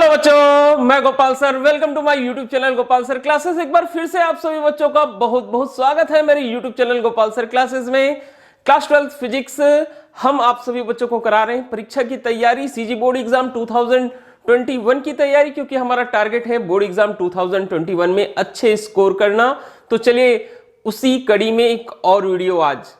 Hello बच्चों, मैं Gopal sir. Welcome to my YouTube channel Gopal sir classes. एक बार फिर से आप सभी बच्चों का बहुत बहुत स्वागत है मेरे YouTube channel Gopal sir classes में। क्लास 12 फिजिक्स हम आप सभी बच्चों को करा रहे हैं परीक्षा की तैयारी, सीजी बोर्ड एग्जाम 2021 की तैयारी, क्योंकि हमारा टारगेट है बोर्ड एग्जाम 2021 में अच्छे स्कोर करना। तो चलिए उसी कड़ी में एक और वीडियो, आज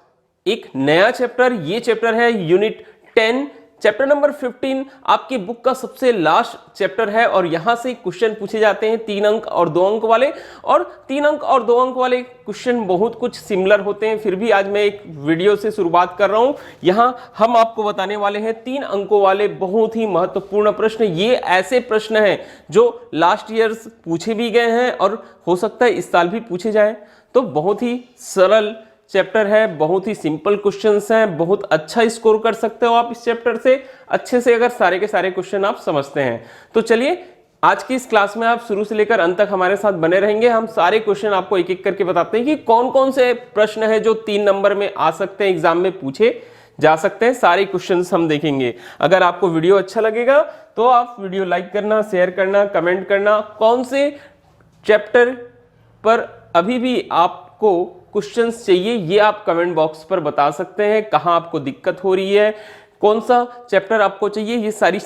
एक नया चैप्टर, ये चैप्टर है यूनिट 10, चैप्टर नंबर 15 आपकी बुक का सबसे लास्ट चैप्टर है। और यहां से क्वेश्चन पूछे जाते हैं 3 अंक और 2 अंक वाले, और 3 अंक और 2 अंक वाले क्वेश्चन बहुत कुछ सिमिलर होते हैं। फिर भी आज मैं एक वीडियो से शुरुआत कर रहा हूं। यहां हम आपको बताने वाले हैं 3 अंकों वाले बहुत ही महत्वपूर्ण प्रश्न। ये ऐसे प्रश्न हैं जो लास्ट ईयर्स पूछे भी गए हैं और हो सकता है इस साल भी पूछे जाए। तो बहुत ही सरल चैप्टर है, बहुत ही सिंपल क्वेश्चंस हैं, बहुत अच्छा स्कोर कर सकते हो आप इस चैप्टर से अच्छे से, अगर सारे के सारे क्वेश्चन आप समझते हैं। तो चलिए आज की इस क्लास में आप शुरू से लेकर अंत तक हमारे साथ बने रहेंगे। हम सारे क्वेश्चन आपको एक एक करके बताते हैं कि कौन कौन से प्रश्न है जो 3 नंबर में आ सकते हैं, एग्जाम में पूछे जा सकते हैं। सारे क्वेश्चंस हम देखेंगे। अगर आपको वीडियो अच्छा लगेगा तो आप वीडियो लाइक करना, शेयर करना, कमेंट करना। कौन से चैप्टर पर अभी भी आपको क्वेश्चंस चाहिए ये आप कमेंट बॉक्स पर बता सकते हैं। कहां आपको दिक्कत हो रही है, कौन सा चैप्टर आपको चाहिए, ये सारी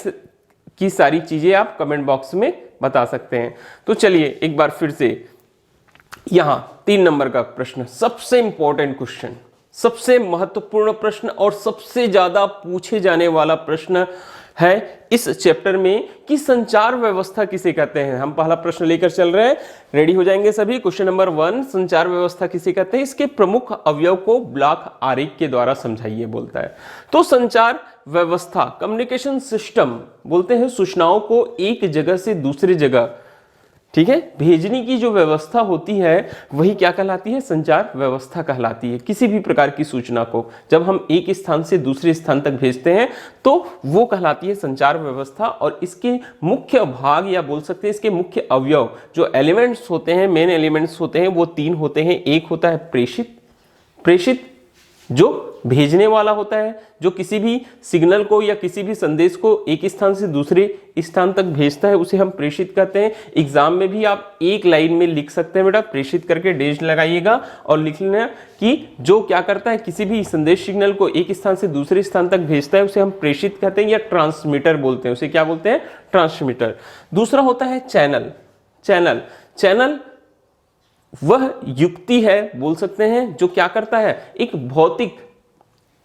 की सारी चीजें आप कमेंट बॉक्स में बता सकते हैं। तो चलिए एक बार फिर से यहां 3 नंबर का प्रश्न, सबसे इंपॉर्टेंट क्वेश्चन, सबसे महत्वपूर्ण प्रश्न और सबसे ज्यादा पूछे जाने वाला प्रश्न है इस चैप्टर में कि संचार व्यवस्था किसे कहते हैं। हम पहला प्रश्न लेकर चल रहे हैं, रेडी हो जाएंगे सभी। क्वेश्चन नंबर 1, संचार व्यवस्था किसे कहते हैं, इसके प्रमुख अवयव को ब्लॉक आरेख के द्वारा समझाइए बोलता है। तो संचार व्यवस्था, कम्युनिकेशन सिस्टम बोलते हैं सूचनाओं को एक जगह से दूसरी जगह, ठीक है, भेजने की जो व्यवस्था होती है वही क्या कहलाती है, संचार व्यवस्था कहलाती है। किसी भी प्रकार की सूचना को जब हम एक स्थान से दूसरे स्थान तक भेजते हैं तो वो कहलाती है संचार व्यवस्था। और इसके मुख्य भाग या बोल सकते हैं इसके मुख्य अवयव जो एलिमेंट्स होते हैं, मेन एलिमेंट्स होते हैं, वो 3 होते हैं। एक होता है प्रेषित, प्रेषित जो भेजने वाला होता है, जो किसी भी सिग्नल को या किसी भी संदेश को एक स्थान से दूसरे स्थान तक भेजता है, उसे हम प्रेषित कहते हैं। एग्जाम में भी आप एक लाइन में लिख सकते हैं बेटा, प्रेषित करके डेश लगाइएगा और लिख लेना कि जो क्या करता है, किसी भी संदेश सिग्नल को एक स्थान से दूसरे स्थान तक भेजता है, उसे हम प्रेषित कहते हैं या ट्रांसमीटर बोलते हैं। उसे क्या बोलते हैं, ट्रांसमीटर। दूसरा होता है चैनल। चैनल, चैनल वह युक्ति है बोल सकते हैं जो क्या करता है, एक भौतिक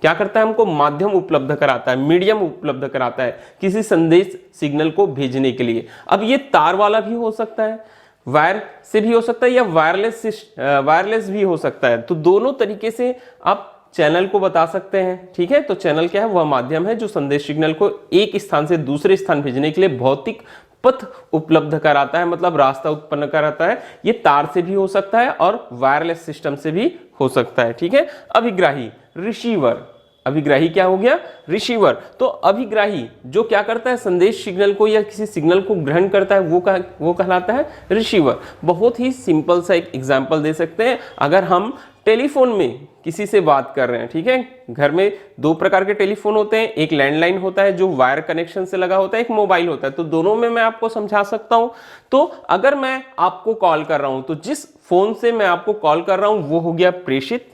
क्या करता है, हमको माध्यम उपलब्ध कराता है, मीडियम उपलब्ध कराता है किसी संदेश सिग्नल को भेजने के लिए। अब ये तार वाला भी हो सकता है, वायर से भी हो सकता है, या वायरलेस भी हो सकता है। तो दोनों तरीके से आप चैनल को बता सकते हैं, ठीक है। तो चैनल क्या है, वह माध्यम है जो संदेश सिग्नल को एक स्थान से दूसरे स्थान भेजने के लिए भौतिक पथ उपलब्ध कराता है, मतलब रास्ता उत्पन्न कराता है। ये तार से भी हो सकता है और वायरलेस सिस्टम से भी हो सकता है, ठीक है। अभिग्राही, रिसीवर, अभिग्राही क्या हो गया, रिसीवर। तो अभिग्राही जो क्या करता है, संदेश सिग्नल को या किसी सिग्नल को ग्रहण करता है, वो कहलाता है रिसीवर। बहुत ही सिंपल सा एक एग्जांपल दे सकते हैं। अगर हम टेलीफोन में किसी से बात कर रहे हैं, ठीक है, घर में 2 प्रकार के टेलीफोन होते हैं, एक लैंडलाइन होता है जो वायर कनेक्शन से लगा होता है, एक मोबाइल होता है। तो दोनों में मैं आपको समझा सकता हूं। तो अगर मैं आपको कॉल कर रहा हूं तो जिस फोन से मैं आपको कॉल कर रहा हूं वो हो गया प्रेषित,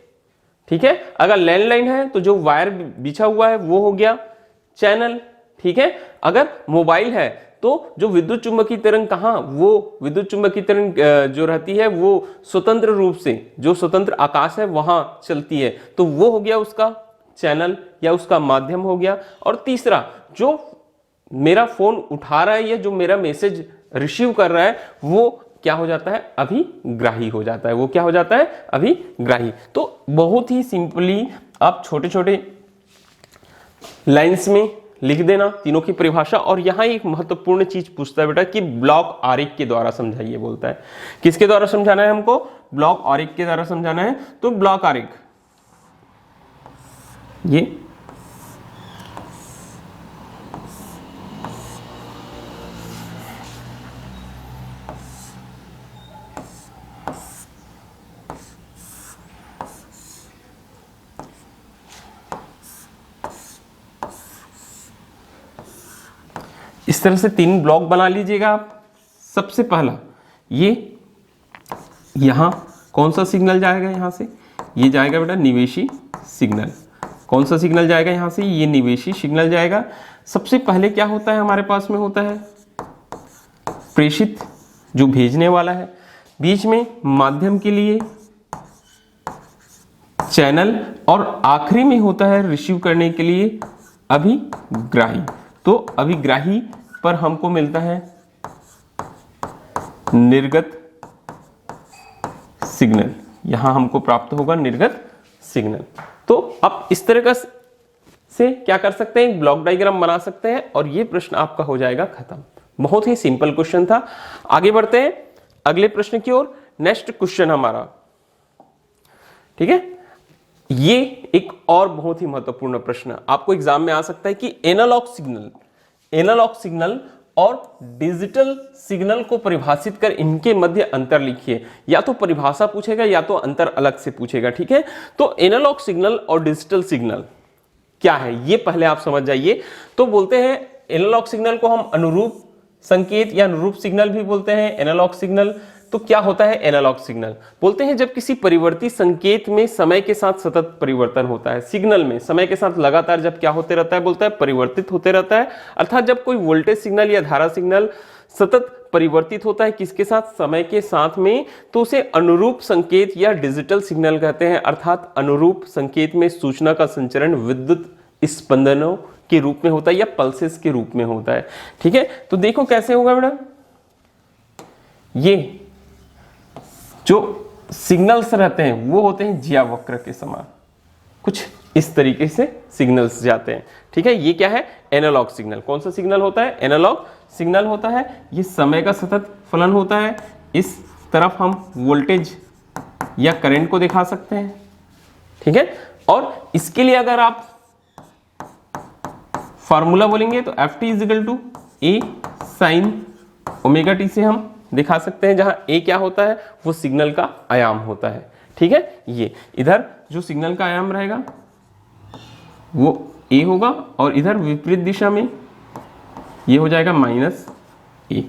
ठीक है। अगर लैंडलाइन है तो जो वायर बिछा हुआ है वो हो गया चैनल, ठीक है। अगर मोबाइल है तो जो विद्युत चुंबकीय तरंग वो विद्युत चुंबकीय तरंग जो रहती है वो स्वतंत्र रूप से, जो स्वतंत्र आकाश है वहां चलती है, तो वो हो गया उसका चैनल या उसका माध्यम हो गया। और तीसरा, जो मेरा फोन उठा रहा है या जो मेरा मैसेज रिसीव कर रहा है वो क्या हो जाता है, अभिग्राही हो जाता है। वो क्या हो जाता है, अभिग्राही। तो बहुत ही सिंपली आप छोटे छोटे लाइंस में लिख देना तीनों की परिभाषा। और यहां एक महत्वपूर्ण चीज पूछता है बेटा कि ब्लॉक आरेख के द्वारा समझाइए बोलता है। किसके द्वारा समझाना है हमको, ब्लॉक आरेख के द्वारा समझाना है। तो ब्लॉक आरेख ये इस तरह से 3 ब्लॉक बना लीजिएगा आप। सबसे पहला ये यहां कौन सा सिग्नल जाएगा, यहां से ये जाएगा बेटा निवेशी सिग्नल। कौन सा सिग्नल जाएगा यहां से, ये निवेशी सिग्नल जाएगा। सबसे पहले क्या होता है हमारे पास में होता है प्रेषित, जो भेजने वाला है, बीच में माध्यम के लिए चैनल, और आखिरी में होता है रिसीव करने के लिए अभिग्राही। तो अभिग्राही पर हमको मिलता है निर्गत सिग्नल, यहां हमको प्राप्त होगा निर्गत सिग्नल। तो आप इस तरह का से क्या कर सकते हैं, एक ब्लॉक डायग्राम बना सकते हैं और ये प्रश्न आपका हो जाएगा खत्म। बहुत ही सिंपल क्वेश्चन था। आगे बढ़ते हैं अगले प्रश्न की ओर। नेक्स्ट क्वेश्चन हमारा, ठीक है, ये एक और बहुत ही महत्वपूर्ण प्रश्न आपको एग्जाम में आ सकता है कि एनालॉग सिग्नल और डिजिटल सिग्नल को परिभाषित कर इनके मध्य अंतर लिखिए। या तो परिभाषा पूछेगा या तो अंतर अलग से पूछेगा, ठीक है। तो एनालॉग सिग्नल और डिजिटल सिग्नल क्या है ये पहले आप समझ जाइए। तो बोलते हैं एनालॉग सिग्नल को हम अनुरूप संकेत या अनुरूप सिग्नल भी बोलते हैं। एनालॉग सिग्नल तो क्या होता है, एनालॉग सिग्नल बोलते हैं जब किसी परिवर्ती संकेत में समय के साथ सतत परिवर्तन होता है। सिग्नल में समय के साथ लगातार जब क्या होते रहता है, बोलता है परिवर्तित होते रहता है। अर्थात जब कोई वोल्टेज सिग्नल या धारा सिग्नल सतत परिवर्तित होता है किसके साथ, समय के साथ में, तो उसे अनुरूप संकेत या डिजिटल सिग्नल कहते हैं। अर्थात अनुरूप संकेत में सूचना का संचरण विद्युत स्पंदनों के रूप में होता है या पल्सेस के रूप में होता है, ठीक है। तो देखो कैसे होगा बेटा, ये जो सिग्नल्स रहते हैं वो होते हैं जिया वक्र के समान, कुछ इस तरीके से सिग्नल्स जाते हैं, ठीक है। ये क्या है, एनालॉग सिग्नल। कौन सा सिग्नल होता है, एनालॉग सिग्नल होता है। ये समय का सतत फलन होता है। इस तरफ हम वोल्टेज या करंट को दिखा सकते हैं, ठीक है। और इसके लिए अगर आप फार्मूला बोलेंगे तो ft = a sin omega T से हम दिखा सकते हैं, जहां a क्या होता है, वो सिग्नल का आयाम होता है, ठीक है। ये इधर जो सिग्नल का आयाम रहेगा वो a होगा और इधर विपरीत दिशा में ये हो जाएगा -a।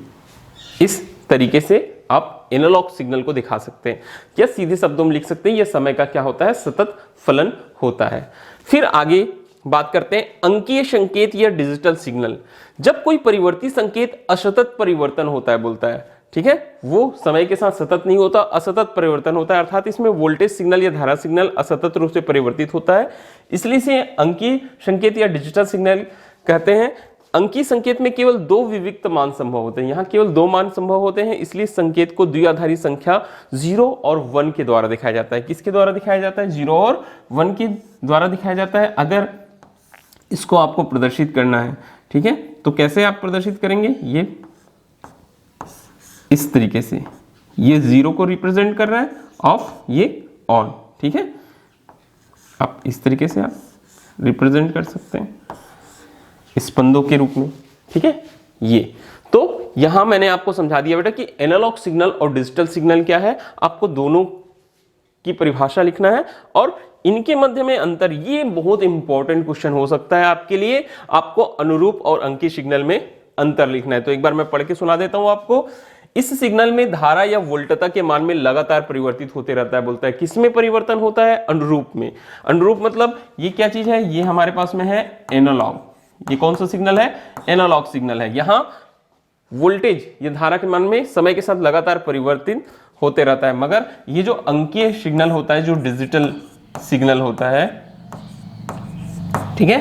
इस तरीके से आप एनालॉग सिग्नल को दिखा सकते हैं या सीधे शब्दों में लिख सकते हैं, यह समय का क्या होता है, सतत फलन होता है। फिर आगे बात करते हैं अंकीय संकेत या डिजिटल सिग्नल। जब कोई परिवर्ती संकेत असतत परिवर्तन होता है, बोलता है, ठीक है, वो समय के साथ सतत नहीं होता, असतत परिवर्तन होता है। अर्थात इसमें वोल्टेज सिग्नल या धारा सिग्नल असतत रूप से परिवर्तित होता है, इसलिए इसे अंकीय संकेत या डिजिटल सिग्नल कहते हैं। अंकीय संकेत में केवल 2 विविक्त मान संभव होते हैं, यहाँ केवल 2 मान संभव होते हैं, इसलिए संकेत को द्विआधारी संख्या 0 और 1 के द्वारा दिखाया जाता है। किसके द्वारा दिखाया जाता है, 0 और 1 के द्वारा दिखाया जाता है। अगर इसको आपको प्रदर्शित करना है, ठीक है, तो कैसे आप प्रदर्शित करेंगे, ये इस तरीके से, ये 0 को रिप्रेजेंट कर रहा है, ऑफ, ये ऑन, ठीक है। आप इस तरीके से आप रिप्रेजेंट कर सकते हैं स्पंदों के रूप में, ठीक है। ये तो यहां मैंने आपको समझा दिया बेटा कि एनालॉग सिग्नल और डिजिटल सिग्नल क्या है, आपको दोनों की परिभाषा लिखना है और इनके मध्य में अंतर। ये बहुत इंपॉर्टेंट क्वेश्चन हो सकता है आपके लिए, आपको अनुरूप और अंकीय सिग्नल में अंतर लिखना है। तो एक बार मैं पढ़ के सुना देता हूं आपको। इस सिग्नल में धारा या वोल्टता के मान में लगातार परिवर्तित होते रहता है, बोलता है। किसमें परिवर्तन होता है, अनुरूप में। अनुरूप मतलब ये क्या चीज है, ये हमारे पास में है एनालॉग। ये कौन सा सिग्नल है, एनालॉग सिग्नल है। यहां वोल्टेज या धारा के मान में समय के साथ लगातार परिवर्तित होते रहता है। मगर ये जो अंकीय सिग्नल होता है, जो डिजिटल सिग्नल होता है, ठीक है,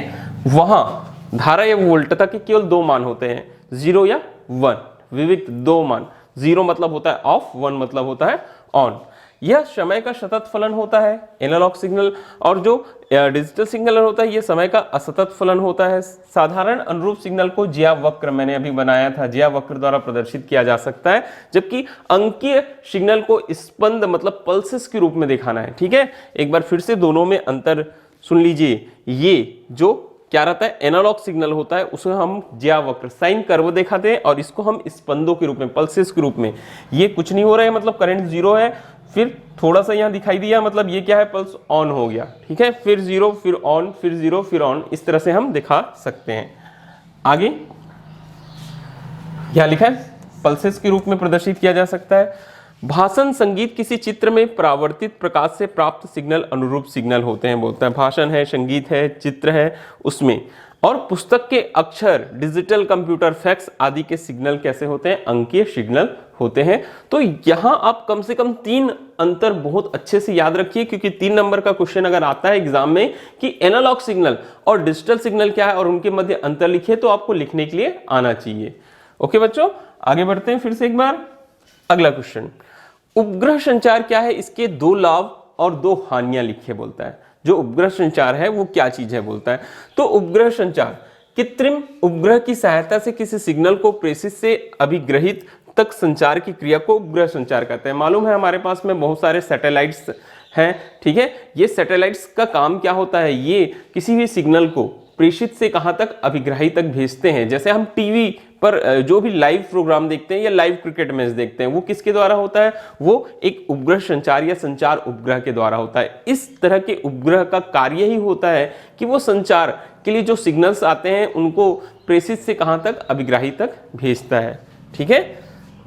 वहां धारा या वोल्टता के केवल 2 मान होते हैं, 0 या 1, विविक्त 2 मान। 0 मतलब होता है ऑफ, 1 मतलब होता है ऑन। यह समय का सतत फलन होता है, एनालॉग सिग्नल, और जो डिजिटल सिग्नल होता है, यह समय का असतत फलन होता है। साधारण अनुरूप सिग्नल को जिया वक्र, मैंने अभी बनाया था, जिया वक्र द्वारा प्रदर्शित किया जा सकता है, जबकि अंकीय सिग्नल को स्पंद मतलब पल्सेस के रूप में दिखाना है, ठीक है। एक बार फिर से दोनों में अंतर सुन लीजिए। ये जो क्या रहता है, एनालॉग सिग्नल होता है, उसे हम जिया वक्र, साइन कर्व दिखाते हैं, और इसको हम स्पंदों के रूप में, पल्सेस के रूप में। ये कुछ नहीं हो रहा है, मतलब करंट 0 है, फिर थोड़ा सा यहां दिखाई दिया, मतलब ये क्या है, पल्स ऑन हो गया, ठीक है, फिर 0 फिर ऑन, फिर 0 फिर ऑन, इस तरह से हम दिखा सकते हैं। आगे यहां लिखा है पल्सेस के रूप में प्रदर्शित किया जा सकता है। भाषण संगीत किसी चित्र में परावर्तित प्रकाश से प्राप्त सिग्नल अनुरूप सिग्नल होते हैं बोलता है। भाषण है, संगीत है, चित्र है उसमें। और पुस्तक के अक्षर, डिजिटल कंप्यूटर फैक्स आदि के सिग्नल कैसे होते हैं? अंकीय सिग्नल होते हैं। तो यहां आप कम से कम 3 अंतर बहुत अच्छे से याद रखिए, क्योंकि 3 नंबर का क्वेश्चन अगर आता है एग्जाम में कि एनालॉग सिग्नल और डिजिटल सिग्नल क्या है और उनके मध्य अंतर लिखिए, तो आपको लिखने के लिए आना चाहिए। ओके बच्चों, आगे बढ़ते हैं फिर से एक बार। अगला क्वेश्चन, उपग्रह संचार क्या है? इसके 2 लाभ और 2 हानियां लिखिए बोलता है। जो उपग्रह संचार है वो क्या चीज है बोलता है। तो उपग्रह संचार कृत्रिम उपग्रह की सहायता से किसी सिग्नल को प्रेषित से अभिग्रहित तक संचार की क्रिया को उपग्रह संचार कहते हैं। मालूम है हमारे पास में बहुत सारे सैटेलाइट्स हैं, ठीक है। ये सैटेलाइट्स का काम क्या होता है? ये किसी भी सिग्नल को प्रेषित से कहां तक? अभिग्राही तक भेजते हैं। जैसे हम टीवी पर जो भी लाइव प्रोग्राम देखते हैं या लाइव क्रिकेट मैच देखते हैं, वो किसके द्वारा होता है? वो एक उपग्रह संचार या संचार उपग्रह के द्वारा होता है। इस तरह के उपग्रह का कार्य ही होता है कि वो संचार के लिए जो सिग्नल्स आते हैं उनको प्रेषित से कहां तक? अभिग्राही तक भेजता है, ठीक है।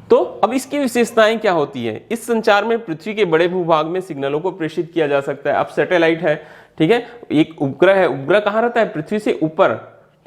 तो अब इसकी विशेषताएं क्या होती है? इस संचार में पृथ्वी के बड़े भूभाग में सिग्नलों को प्रेषित किया जा सकता है। अब सैटेलाइट है, ठीक है, एक उपग्रह है। उपग्रह कहां रहता है? पृथ्वी से ऊपर,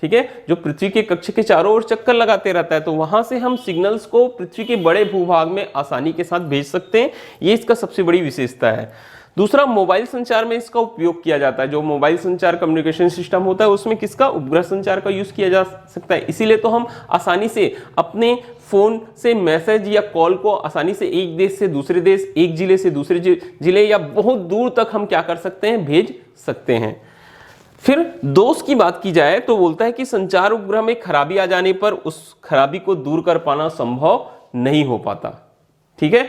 ठीक है, जो पृथ्वी के कक्ष के चारों ओर चक्कर लगाते रहता है। तो वहां से हम सिग्नल्स को पृथ्वी के बड़े भूभाग में आसानी के साथ भेज सकते हैं। ये इसका सबसे बड़ी विशेषता है। दूसरा, मोबाइल संचार में इसका उपयोग किया जाता है। जो मोबाइल संचार कम्युनिकेशन सिस्टम होता है उसमें किसका? उपग्रह संचार का यूज किया जा सकता है। इसीलिए तो हम आसानी से अपने फोन से मैसेज या कॉल को आसानी से एक देश से दूसरे देश, एक जिले से दूसरे जिले या बहुत दूर तक हम क्या कर सकते हैं? भेज सकते हैं। फिर दोष की बात की जाए तो बोलता है कि संचार उपग्रह में खराबी आ जाने पर उस खराबी को दूर कर पाना संभव नहीं हो पाता, ठीक है।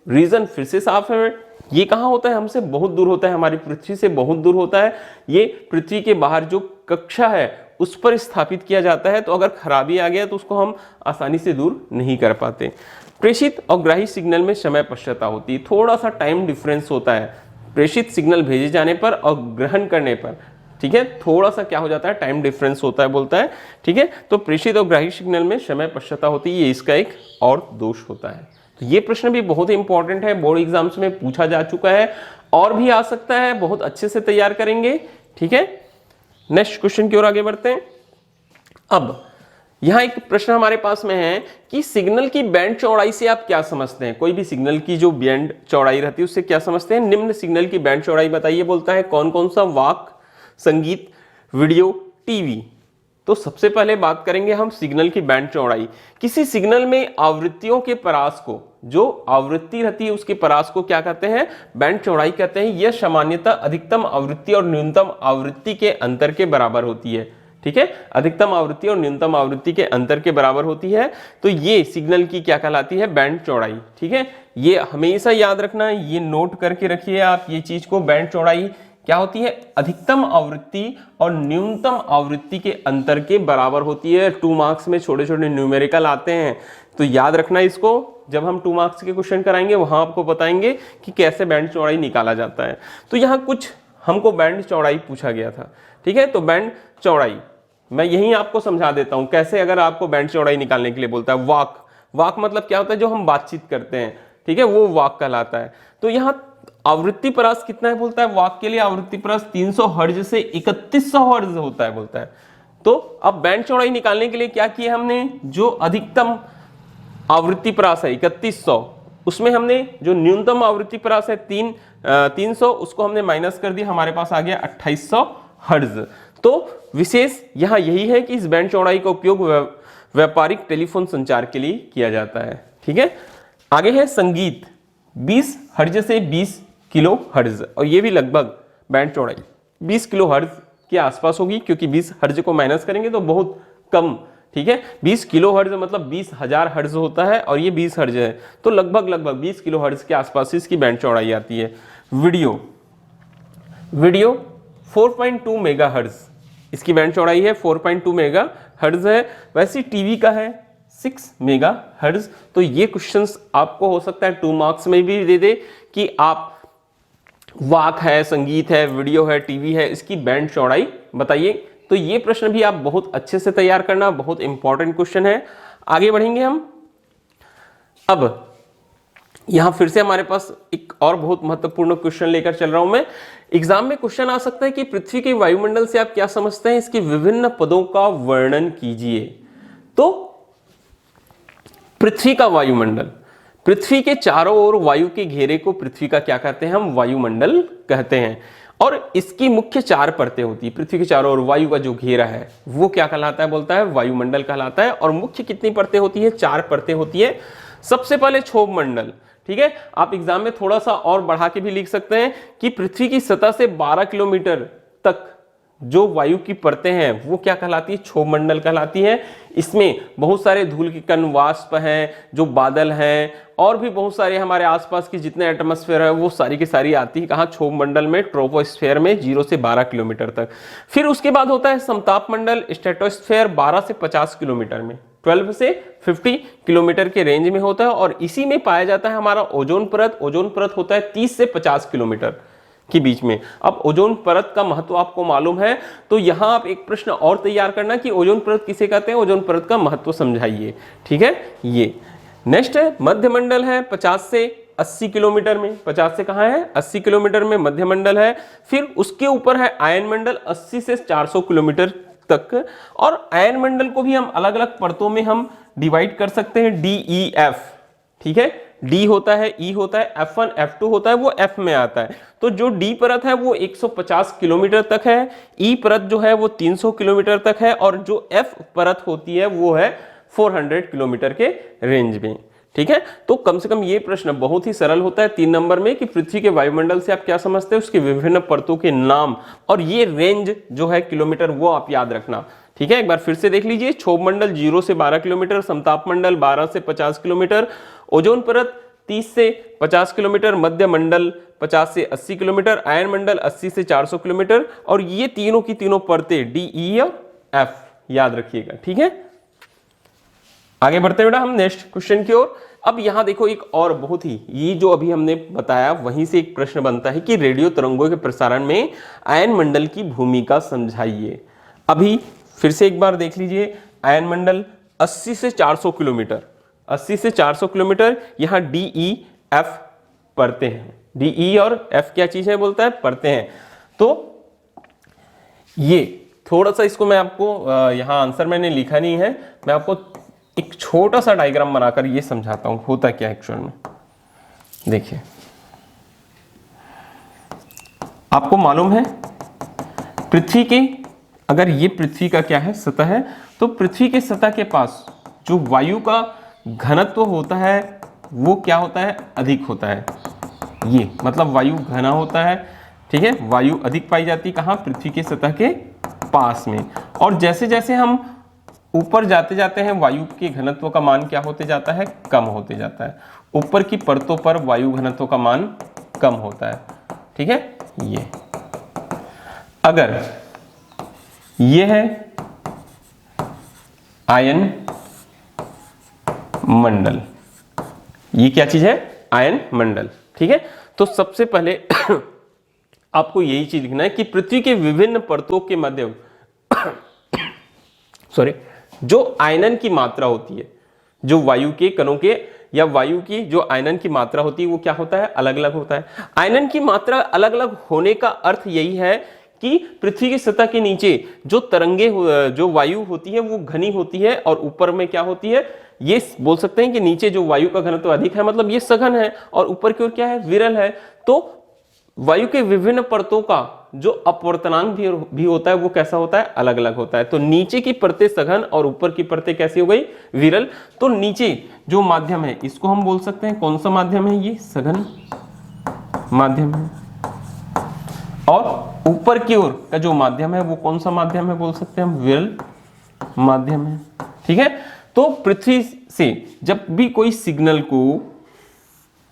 रीजन फिर से साफ है, ये कहां होता है? हमसे बहुत दूर होता है, हमारी पृथ्वी से बहुत दूर होता है। ये पृथ्वी के बाहर जो कक्षा है उस पर स्थापित किया जाता है। तो अगर खराबी आ गया तो उसको हम आसानी से दूर नहीं कर पाते। प्रेषित और ग्राही सिग्नल में समय पश्चाता होती है, थोड़ा सा टाइम डिफरेंस होता है प्रेषित सिग्नल भेजे जाने पर और ग्रहण करने पर, ठीक है, थोड़ा सा क्या हो जाता है? टाइम डिफरेंस होता है बोलता है, ठीक है। तो प्रेषित और ग्राही सिग्नल में समय पश्चाता होती है, ये इसका एक और दोष होता है। तो ये प्रश्न भी बहुत इंपॉर्टेंट है, बोर्ड एग्जाम्स में पूछा जा चुका है और भी आ सकता है, बहुत अच्छे से तैयार करेंगे, ठीक है। नेक्स्ट क्वेश्चन की ओर आगे बढ़ते हैं। अब यहां एक प्रश्न हमारे पास में है कि सिग्नल की बैंड चौड़ाई से आप क्या समझते हैं? कोई भी सिग्नल की जो बैंड चौड़ाई रहती है उससे क्या समझते हैं? निम्न सिग्नल की बैंड चौड़ाई बताइए बोलता है। कौन कौन सा? वाक, संगीत, वीडियो, टीवी। तो सबसे पहले बात करेंगे हम सिग्नल की बैंड चौड़ाई। किसी सिग्नल में आवृत्तियों के परास को, जो आवृत्ति रहती है उसके परास को क्या कहते हैं? बैंड चौड़ाई कहते हैं। यह सामान्यतः अधिकतम आवृत्ति और न्यूनतम आवृत्ति के अंतर के बराबर होती है, ठीक है। अधिकतम आवृत्ति और न्यूनतम आवृत्ति के अंतर के बराबर होती है। तो ये सिग्नल की क्या कहलाती है? बैंड चौड़ाई, ठीक है। ये हमेशा याद रखना, ये नोट करके रखिए आप ये चीज को। बैंड चौड़ाई क्या होती है? अधिकतम आवृत्ति और न्यूनतम आवृत्ति के अंतर के बराबर होती है। 2 मार्क्स में छोटे छोटे न्यूमेरिकल आते हैं, तो याद रखना इसको। जब हम 2 मार्क्स के क्वेश्चन कराएंगे वहां आपको बताएंगे कि कैसे बैंड चौड़ाई निकाला जाता है। तो यहाँ कुछ हमको बैंड चौड़ाई पूछा गया था, ठीक है। तो बैंड चौड़ाई मैं यही आपको समझा देता हूं कैसे, अगर आपको बैंड चौड़ाई निकालने के लिए बोलता है। वाक, वाक मतलब क्या होता है? जो हम बातचीत करते हैं, ठीक है, वो वाक कहलाता है। तो यहाँ आवृत्ति परास कितना है बोलता है? वाक के लिए आवृत्ति परास 300 हर्ट्ज से 3100 हर्ट्ज होता है बोलता है। तो अब बैंड चौड़ाई निकालने के लिए क्या किया हमने? जो अधिकतम आवृत्ति परास है 3100, उसमें हमने जो न्यूनतम आवृत्ति परास है 300, उसको हमने माइनस कर दिया, हमारे पास आ गया 2800 हर्ट्ज। तो विशेष यहाँ यही है कि इस बैंड चौड़ाई का उपयोग व्यापारिक टेलीफोन संचार के लिए किया जाता है, ठीक है। आगे है संगीत, 20 हर्ट्ज से 20 किलो हर्ट्ज, और ये भी लगभग बैंड चौड़ाई 20 किलो हर्ट्ज के आसपास होगी, क्योंकि 20 हर्ट्ज को माइनस करेंगे तो बहुत कम, ठीक है। 20 किलो हर्ट्ज मतलब 20,000 हर्ट्ज होता है और ये 20 हर्ट्ज है, तो लगभग 20 किलो हर्ट्ज के आसपास इसकी बैंड चौड़ाई आती है। वीडियो 4.2 मेगा हर्ट्ज इसकी बैंड चौड़ाई है, 4.2 मेगा हर्ट्ज है। वैसे टीवी का है 6 मेगा हर्ट्ज। तो ये क्वेश्चंस आपको हो सकता है 2 मार्क्स में भी दे दे कि आप वाक है, संगीत है, वीडियो है, टीवी है, इसकी बैंड चौड़ाई बताइए। तो ये प्रश्न भी आप बहुत अच्छे से तैयार करना, बहुत इंपॉर्टेंट क्वेश्चन है। आगे बढ़ेंगे हम। अब यहां फिर से हमारे पास एक और बहुत महत्वपूर्ण क्वेश्चन लेकर चल रहा हूं मैं। एग्जाम में क्वेश्चन आ सकता है कि पृथ्वी के वायुमंडल से आप क्या समझते हैं, इसके विभिन्न पदों का वर्णन कीजिए। तो पृथ्वी का वायुमंडल, पृथ्वी के चारों ओर वायु के घेरे को पृथ्वी का क्या कहते हैं, हम वायुमंडल कहते हैं। और इसकी मुख्य 4 परतें होती है। पृथ्वी के चारों ओर वायु का जो घेरा है वो क्या कहलाता है, बोलता है वायुमंडल कहलाता है। और मुख्य कितनी परतें होती है, 4 परतें होती है। सबसे पहले क्षोभ मंडल, ठीक है। आप एग्जाम में थोड़ा सा और बढ़ा के भी लिख सकते हैं कि पृथ्वी की सतह से 12 किलोमीटर तक जो वायु की परतें हैं वो क्या कहलाती है, क्षोभ मंडल कहलाती है। इसमें बहुत सारे धूल के कण, वाष्प हैं, जो बादल हैं, और भी बहुत सारे हमारे आसपास की जितने एटमॉस्फेयर है वो सारी की सारी आती है कहाँ, क्षोभ मंडल में, ट्रोपोस्फेयर में 0 से 12 किलोमीटर तक। फिर उसके बाद होता है समताप मंडल, स्ट्रेटोस्फेयर 12 से 50 किलोमीटर में, 12 से 50 किलोमीटर के रेंज में होता है। और इसी में पाया जाता है हमारा ओजोन परत। ओजोन परत होता है 30 से 50 किलोमीटर के बीच में। अब ओजोन परत का महत्व आपको मालूम है, तो यहां आप एक प्रश्न और तैयार करना कि ओजोन परत किसे कहते हैं, ओजोन परत का महत्व समझाइए, ठीक है। ये नेक्स्ट है मध्य मंडल है 50 से 80 किलोमीटर में। 50 से कहां है, 80 किलोमीटर में मध्य मंडल है। फिर उसके ऊपर है आयन मंडल 80 से 400 किलोमीटर तक। और आयन मंडल को भी हम अलग अलग परतों में हम डिवाइड कर सकते हैं, डी ई एफ, ठीक है। डी होता है, ई होता है, F1 F2 होता है, वो F में आता है। तो जो डी परत है वो 150 किलोमीटर तक है, ई परत जो है वो 300 किलोमीटर तक है, और जो F परत होती है वो है 400 किलोमीटर के रेंज में, ठीक है। तो कम से कम ये प्रश्न बहुत ही सरल होता है 3 नंबर में कि पृथ्वी के वायुमंडल से आप क्या समझते हैं, उसके विभिन्न परतों के नाम और ये रेंज जो है किलोमीटर वो आप याद रखना, ठीक है। एक बार फिर से देख लीजिए, क्षोभ मंडल 0 से 12 किलोमीटर, समताप मंडल 12 से 50 किलोमीटर, ओजोन परत 30 से 50 किलोमीटर, मध्य मंडल 50 से 80 किलोमीटर, आयन मंडल 80 से 400 किलोमीटर। और ये तीनों की तीनों परतें डी, ई और एफ याद रखिएगा, ठीक है। आगे बढ़ते हैं बेटा हम नेक्स्ट क्वेश्चन की ओर। अब यहां देखो एक और बहुत ही, ये जो अभी हमने बताया वहीं से एक प्रश्न बनता है कि रेडियो तरंगों के प्रसारण में आयन मंडल की भूमिका समझाइए। अभी फिर से एक बार देख लीजिए, आयन मंडल 80 से 400 किलोमीटर, 80 से 400 किलोमीटर, यहां डी ई एफ परतें हैं। डी ई और एफ क्या चीज है, बोलता है परतें हैं। तो ये थोड़ा सा इसको मैं आपको यहां आंसर मैंने लिखा नहीं है, मैं आपको एक छोटा सा डायग्राम बनाकर ये समझाता हूं होता क्या एक्चुअल में। देखिए, आपको मालूम है पृथ्वी के, अगर ये पृथ्वी का क्या है, सतह है, तो पृथ्वी के सतह के पास जो वायु का घनत्व होता है वो क्या होता है, अधिक होता है। ये मतलब वायु घना होता है, ठीक है। वायु अधिक पाई जाती है कहाँ, पृथ्वी के सतह के पास में। और जैसे जैसे हम ऊपर जाते जाते हैं वायु के घनत्व का मान क्या होते जाता है, कम होते जाता है। ऊपर की परतों पर वायु घनत्व का मान कम होता है, ठीक है। ये अगर ये है आयन मंडल, ये क्या चीज है, आयन मंडल, ठीक है। तो सबसे पहले आपको यही चीज लिखना है कि पृथ्वी के विभिन्न परतों के मध्य सॉरी जो आयनन की मात्रा होती है, जो वायु के कणों के या वायु की जो आयनन की मात्रा होती है वो क्या होता है, अलग अलग होता है। आयनन की मात्रा अलग अलग होने का अर्थ यही है कि पृथ्वी की सतह के नीचे जो तरंगे, जो वायु होती है वो घनी होती है, और ऊपर में क्या होती है, ये बोल सकते हैं कि नीचे जो वायु का घनत्व अधिक है, मतलब ये सघन है, और ऊपर की ओर क्या है, विरल है। तो वायु के विभिन्न परतों का जो अपवर्तनांक भी होता है वो कैसा होता है, अलग अलग होता है। तो नीचे की परतें सघन और ऊपर की परतें कैसी हो गई, विरल। तो नीचे जो माध्यम है इसको हम बोल सकते हैं कौन सा माध्यम है, ये सघन माध्यम है। और ऊपर की ओर का जो माध्यम है वो कौन सा माध्यम है, बोल सकते हैं हम विरल माध्यम है, ठीक है। तो पृथ्वी से जब भी कोई सिग्नल को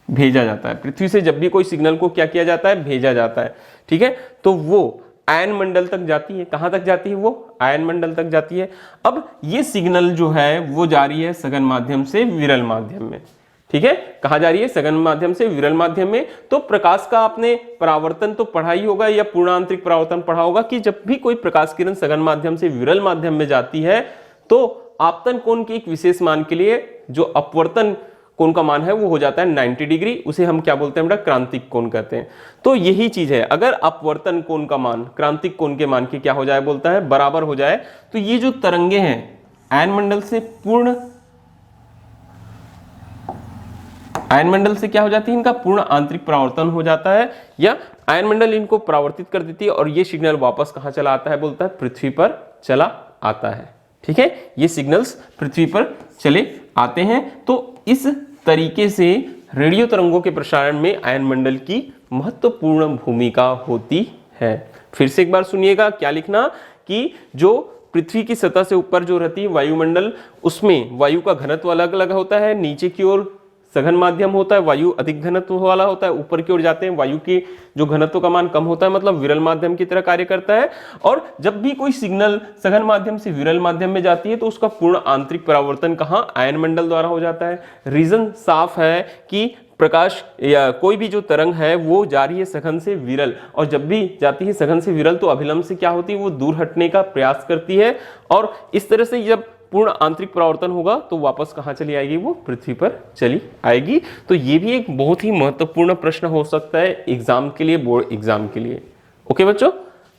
भेजा जाता है, पृथ्वी से जब भी कोई सिग्नल को क्या किया जाता है, भेजा जाता है, ठीक है, तो वो आयन मंडल तक जाती है। कहां तक जाती है, वो आयन मंडल तक जाती है। अब ये सिग्नल जो है वो जा रही है सघन माध्यम से विरल माध्यम में, ठीक है। कहा जा रही है, सघन माध्यम से विरल माध्यम में। तो प्रकाश का आपने परावर्तन तो पढ़ा ही होगा, या पूर्णांतरिक परावर्तन पढ़ा होगा कि जब भी कोई प्रकाश किरण सघन माध्यम से विरल माध्यम में जाती है तो आपतन कोण के एक विशेष मान के लिए जो अपवर्तन कोण का मान है वो हो जाता है 90 डिग्री, उसे हम क्या बोलते हैं बेटा, क्रांतिक कोण कहते हैं। तो यही चीज है, अगर अपवर्तन कोण का मान क्रांतिक कोण के मान के क्या हो जाए बोलता है, बराबर हो जाए, तो ये जो तरंगे हैं आयनमंडल से आयनमंडल से क्या हो जाती है, इनका पूर्ण आंतरिक परावर्तन हो जाता है, या आयनमंडल इनको परावर्तित कर देती है और ये सिग्नल वापस कहां चला आता है बोलता है, पृथ्वी पर चला आता है। ठीक है, ये सिग्नल्स पृथ्वी पर चले आते हैं। तो इस तरीके से रेडियो तरंगों के प्रसारण में आयनमंडल की महत्वपूर्ण भूमिका होती है। फिर से एक बार सुनिएगा, क्या लिखना कि जो पृथ्वी की सतह से ऊपर जो रहती है वायुमंडल, उसमें वायु का घनत्व अलग अलग होता है, नीचे की ओर सघन माध्यम होता है, वायु अधिक घनत्व वाला होता है, ऊपर की ओर जाते हैं वायु की जो घनत्व का मान कम होता है, मतलब विरल माध्यम की तरह कार्य करता है। और जब भी कोई सिग्नल सघन माध्यम से विरल माध्यम में जाती है तो उसका पूर्ण आंतरिक परावर्तन कहां, आयनमंडल द्वारा हो जाता है। रीजन साफ है कि प्रकाश या कोई भी जो तरंग है वो जा रही है सघन से विरल, और जब भी जाती है सघन से विरल तो अभिलंब से क्या होती है, वो दूर हटने का प्रयास करती है, और इस तरह से जब पूर्ण आंतरिक परावर्तन होगा तो वापस कहां चली आएगी, वो पृथ्वी पर चली आएगी। तो ये भी एक बहुत ही महत्वपूर्ण प्रश्न हो सकता है एग्जाम के लिए, बोर्ड एग्जाम के लिए। ओके बच्चों,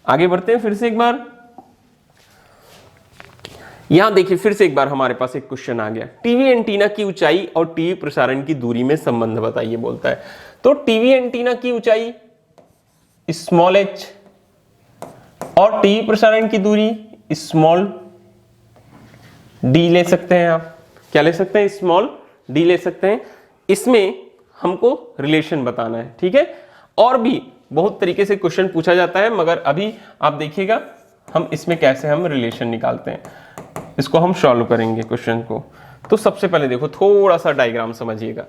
आगे बढ़ते हैं फिर से एक बार। यहां देखिए फिर से एक बार हमारे पास एक क्वेश्चन आ गया, टीवी एंटीना की ऊंचाई और टीवी प्रसारण की दूरी में संबंध बताइए बोलता है। तो टीवी एंटीना की ऊंचाई स्मॉल h और टीवी प्रसारण की दूरी स्मॉल d ले सकते हैं। आप क्या ले सकते हैं, स्मॉल d ले सकते हैं। इसमें हमको रिलेशन बताना है। ठीक है, और भी बहुत तरीके से क्वेश्चन पूछा जाता है, मगर अभी आप देखिएगा हम इसमें कैसे हम रिलेशन निकालते हैं, इसको हम सॉल्व करेंगे क्वेश्चन को। तो सबसे पहले देखो, थोड़ा सा डायग्राम समझिएगा।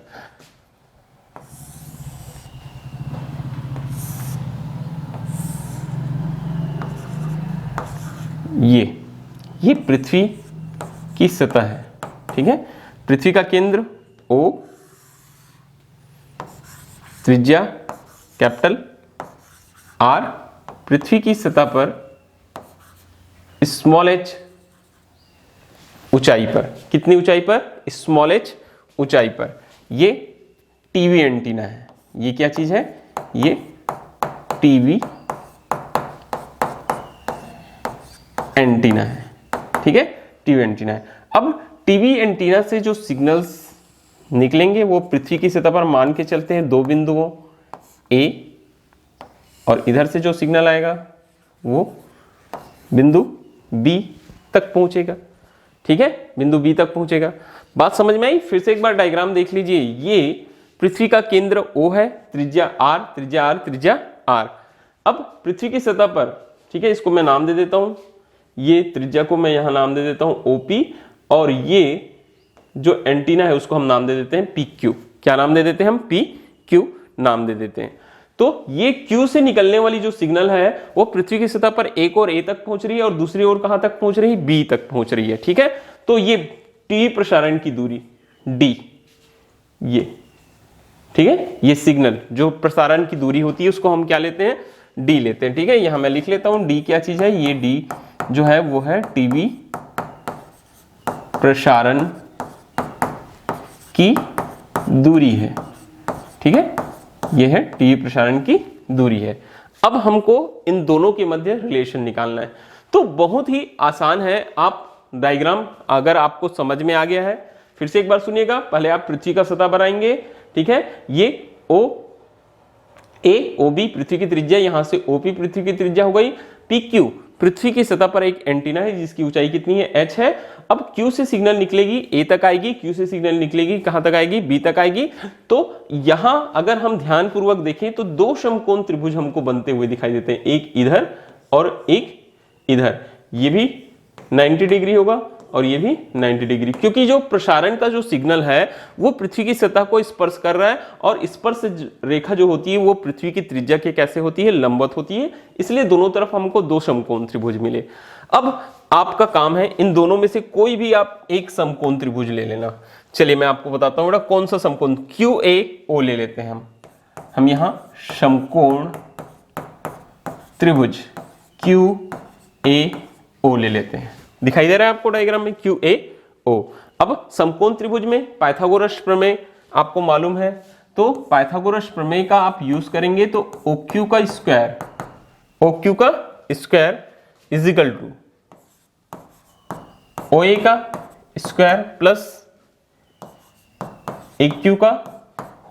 ये पृथ्वी की सतह है। ठीक है, पृथ्वी का केंद्र O, त्रिज्या कैपिटल R, पृथ्वी की सतह पर स्मॉल h ऊंचाई पर, कितनी ऊंचाई पर, स्मॉल h ऊंचाई पर। ये टीवी एंटीना है। ये क्या चीज है, ये टीवी एंटीना है। ठीक है, टीवी एंटीना है। अब टीवी एंटीना से जो सिग्नल्स निकलेंगे वो पृथ्वी की सतह पर मान के चलते हैं दो बिंदुओं A, और इधर से जो सिग्नल आएगा वो बिंदु B तक पहुंचेगा। ठीक है, बिंदु B तक पहुंचेगा। बात समझ में आई? फिर से एक बार डायग्राम देख लीजिए। ये पृथ्वी का केंद्र O है, त्रिज्या R, त्रिज्या R, त्रिज्या R। अब पृथ्वी की सतह पर, ठीक है, इसको मैं नाम दे देता हूं, ये त्रिज्या को मैं यहां नाम दे देता हूं OP, और ये जो एंटीना है उसको हम नाम दे देते हैं PQ। क्या नाम दे देते हैं हम? PQ नाम दे देते हैं। तो ये Q से निकलने वाली जो सिग्नल है वो पृथ्वी की सतह पर एक और A तक पहुंच रही है, और दूसरी ओर कहां तक पहुंच रही है, B तक पहुंच रही है। ठीक है, तो ये टीवी प्रसारण की दूरी D, ये ठीक है, ये सिग्नल जो प्रसारण की दूरी होती है उसको हम क्या लेते हैं, D लेते हैं। ठीक है, यहां मैं लिख लेता हूं D क्या चीज है, ये D जो है वो है टीवी प्रसारण की दूरी है। ठीक है, यह है टीवी प्रसारण की दूरी है। अब हमको इन दोनों के मध्य रिलेशन निकालना है। तो बहुत ही आसान है। आप डायग्राम अगर आपको समझ में आ गया है, फिर से एक बार सुनिएगा। पहले आप पृथ्वी का सतह बनाएंगे। ठीक है, ये O A OB पृथ्वी की त्रिज्या, यहां से OP पृथ्वी की त्रिज्या हो गई। PQ पृथ्वी की सतह पर एक एंटीना है जिसकी ऊंचाई कितनी है, h है। अब Q से सिग्नल निकलेगी A तक आएगी, Q से सिग्नल निकलेगी कहां तक आएगी, B तक आएगी। तो यहां अगर हम ध्यान पूर्वक देखें तो दो समकोण त्रिभुज हमको बनते हुए दिखाई देते हैं, एक इधर और एक इधर। ये भी 90 डिग्री होगा और ये भी 90 डिग्री, क्योंकि जो प्रसारण का जो सिग्नल है वो पृथ्वी की सतह को स्पर्श कर रहा है, और स्पर्श रेखा जो होती है वो पृथ्वी की त्रिज्या के कैसे होती है, लंबवत होती है। इसलिए दोनों तरफ हमको दो समकोण त्रिभुज मिले। अब आपका काम है इन दोनों में से कोई भी आप एक समकोण त्रिभुज ले लेना। चलिए मैं आपको बताता हूं बेटा कौन सा समकोण, QAO ले लेते हैं हम यहां समकोण त्रिभुज QAO ले लेते हैं। दिखाई दे रहा है आपको डायग्राम में QAO। ओ। अब समकोण त्रिभुज में पाइथागोरस प्रमेय आपको मालूम है, तो पाइथागोरस प्रमेय का आप यूज करेंगे तो OQ का square is equal to OA का स्क्वायर प्लस AQ का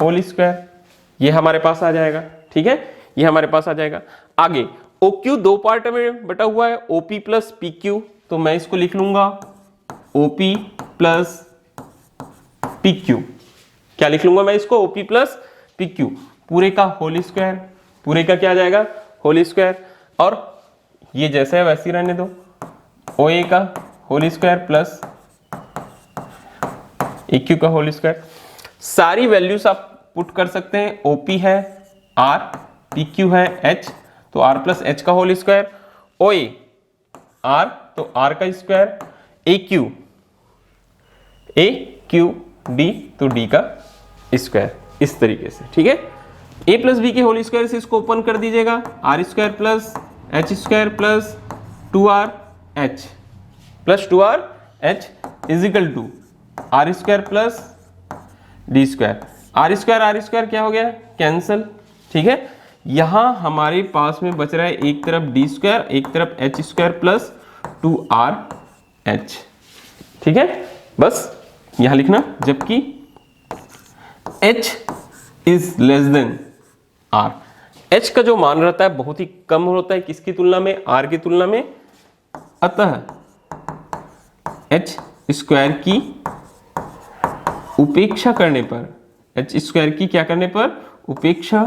होल स्क्वायर, ये हमारे पास आ जाएगा। ठीक है, ये हमारे पास आ जाएगा। आगे OQ दो पार्ट में बटा हुआ है, OP प्लस PQ, तो मैं इसको लिख लूंगा OP प्लस PQ। क्या लिख लूंगा मैं इसको? OP प्लस PQ, पूरे का होल स्क्वायर, पूरे का क्या आ जाएगा? Whole square. और ये जैसे है वैसे ही रहने दो, OA का होल स्क्वायर प्लस AQ का होल स्क्वायर। सारी वैल्यूज आप पुट कर सकते हैं। OP है R, PQ है H, तो R प्लस H का होल स्क्वायर, OA R तो R का स्क्वायर, AQ D तो D का स्क्वायर, इस तरीके से। ठीक है, A प्लस बी के होल स्क्वायर से इसको ओपन कर दीजिएगा, R square plus H square plus 2RH plus 2RH is equal to R square plus D square. R square क्या हो गया? कैंसल। ठीक है, यहां हमारे पास में बच रहा है एक तरफ D स्क्वायर, एक तरफ H स्क्वायर प्लस 2RH। ठीक है, बस यहां लिखना, जबकि H is less than R। H का जो मान रहता है बहुत ही कम होता है, किसकी तुलना में? R की तुलना में। अतः H स्क्वायर की उपेक्षा करने पर, H स्क्वायर की क्या करने पर? उपेक्षा